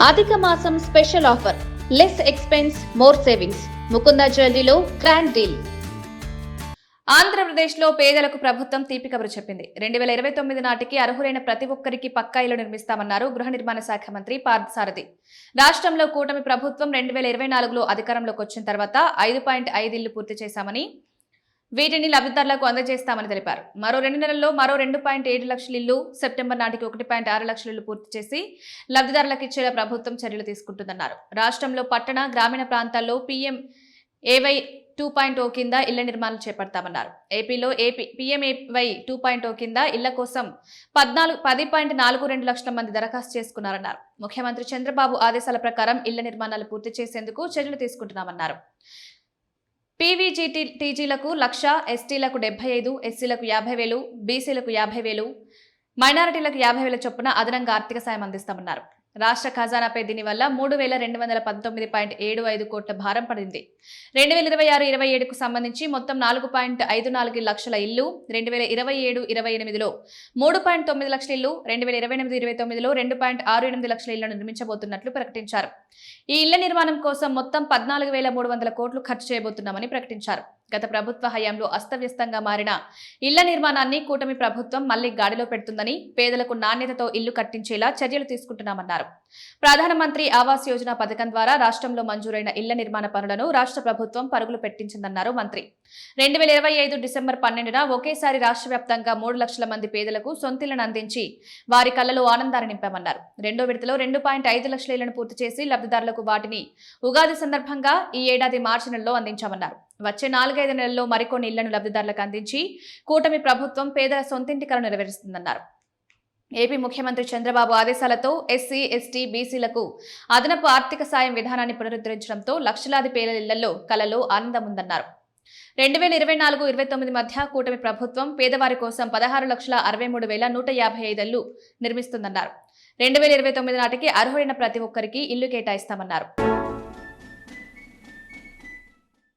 అధిక మాసం special offer, less expense more savings. Mukunda జ్యువెలరీలో గ్రాండ్ డీల్. ఆంధ్రప్రదేశ్లో పేదలకు ప్రభుత్వం తీపి కబురు చెప్పింది. 2029 నాటికి అర్హులైన ప్రతి ఒక్కరికి పక్కా ఇళ్లు నిర్మిస్తామన్నారు గృహ నిర్మాణ శాఖ మంత్రి పార్థసారథి. రాష్ట్రంలో కూటమి ప్రభుత్వం 2024లో అధికారంలోకి వచ్చిన తర్వాత 5.5 ఇళ్లు పూర్తి చేశామని, వీటిని లబ్ధిదారులకు అందజేస్తామని తెలిపారు. మరో 2 నెలల్లో మరో 2.7 లక్షల ఇళ్లు, సెప్టెంబర్ నాటికి 1.6 లక్షల ఇళ్లు పూర్తి చేసి లబ్ధిదారులకు ఇచ్చేలా ప్రభుత్వం చర్యలు తీసుకుంటుందన్నారు. రాష్ట్రంలో పట్టణ, గ్రామీణ ప్రాంతాల్లో PMAY 2.0 కింద ఇళ్ల నిర్మాణాలు చేపడతామన్నారు. ఏపీలో PMAY 2.0 కింద ఇళ్ల కోసం 10.42 లక్షల మంది దరఖాస్తు చేసుకున్నారన్నారు. ముఖ్యమంత్రి చంద్రబాబు ఆదేశాల ప్రకారం ఇళ్ల నిర్మాణాలు పూర్తి చేసేందుకు చర్యలు తీసుకుంటున్నామన్నారు. PVGTలకు 1,00,000, ఎస్టీలకు 75,000, ఎస్సీలకు 50,000, బీసీలకు 50,000, మైనారిటీలకు 50,000 చొప్పున అదనంగా ఆర్థిక సాయం అందిస్తామన్నారు. రాష్ట్ర ఖజానాపై దీనివల్ల 3,219.75 కోట్ల భారం పడింది. 2026-27కు సంబంధించి మొత్తం 4.54 లక్షల ఇళ్లు, 2027-28లో 3.9 లక్షల ఇళ్లు, 2028-29లో 2.68 లక్షల ఇళ్లను నిర్మించబోతున్నట్లు ప్రకటించారు. ఈ ఇళ్ల నిర్మాణం కోసం మొత్తం 14,300 కోట్లు ఖర్చు చేయబోతున్నామని ప్రకటించారు. గత ప్రభుత్వ హయాంలో అస్తవ్యస్తంగా మారిన ఇళ్ల నిర్మాణాన్ని కూటమి ప్రభుత్వం మళ్లీ గాడిలో పెడుతుందని, పేదలకు నాణ్యతతో ఇళ్లు కట్టించేలా చర్యలు తీసుకుంటున్నామన్నారు. ప్రధానమంత్రి ఆవాస్ యోజన పథకం ద్వారా రాష్ట్రంలో మంజూరైన ఇళ్ల నిర్మాణ పనులను రాష్ట్ర ప్రభుత్వం పరుగులు పెట్టించిందన్నారు మంత్రి. 2025 డిసెంబర్ 12న ఒకేసారి రాష్ట్ర వ్యాప్తంగా 3 లక్షల మంది పేదలకు సొంతిళ్లను అందించి వారి కళ్లలో ఆనందాన్ని నింపామన్నారు. రెండో విడతలో 2.5 లక్షల ఇళ్లను పూర్తి చేసి లబ్ధిదారులకు వాటిని ఉగాది సందర్భంగా ఈ ఏడాది మార్చి నెలలో అందించామన్నారు. వచ్చే 4-5 నెలల్లో మరికొన్ని ఇళ్లను లబ్ధిదారులకు అందించి కూటమి ప్రభుత్వం పేదల సొంతింటి కలను నెరవేరుస్తుందన్నారు. ఏపీ ముఖ్యమంత్రి చంద్రబాబు ఆదేశాలతో ఎస్సీ, ఎస్టీ, బీసీలకు అదనపు ఆర్థిక సాయం విధానాన్ని పునరుద్ధరించడంతో లక్షలాది పేదల ఇళ్లలో కలలో ఆనందం ఉందన్నారు. 2024-29 మధ్య కూటమి ప్రభుత్వం పేదవారి కోసం 16,63,155 ఇళ్లు నిర్మిస్తుందన్నారు. 2029 నాటికి అర్హులైన ప్రతి ఒక్కరికి ఇల్లు కేటాయిస్తామన్నారు.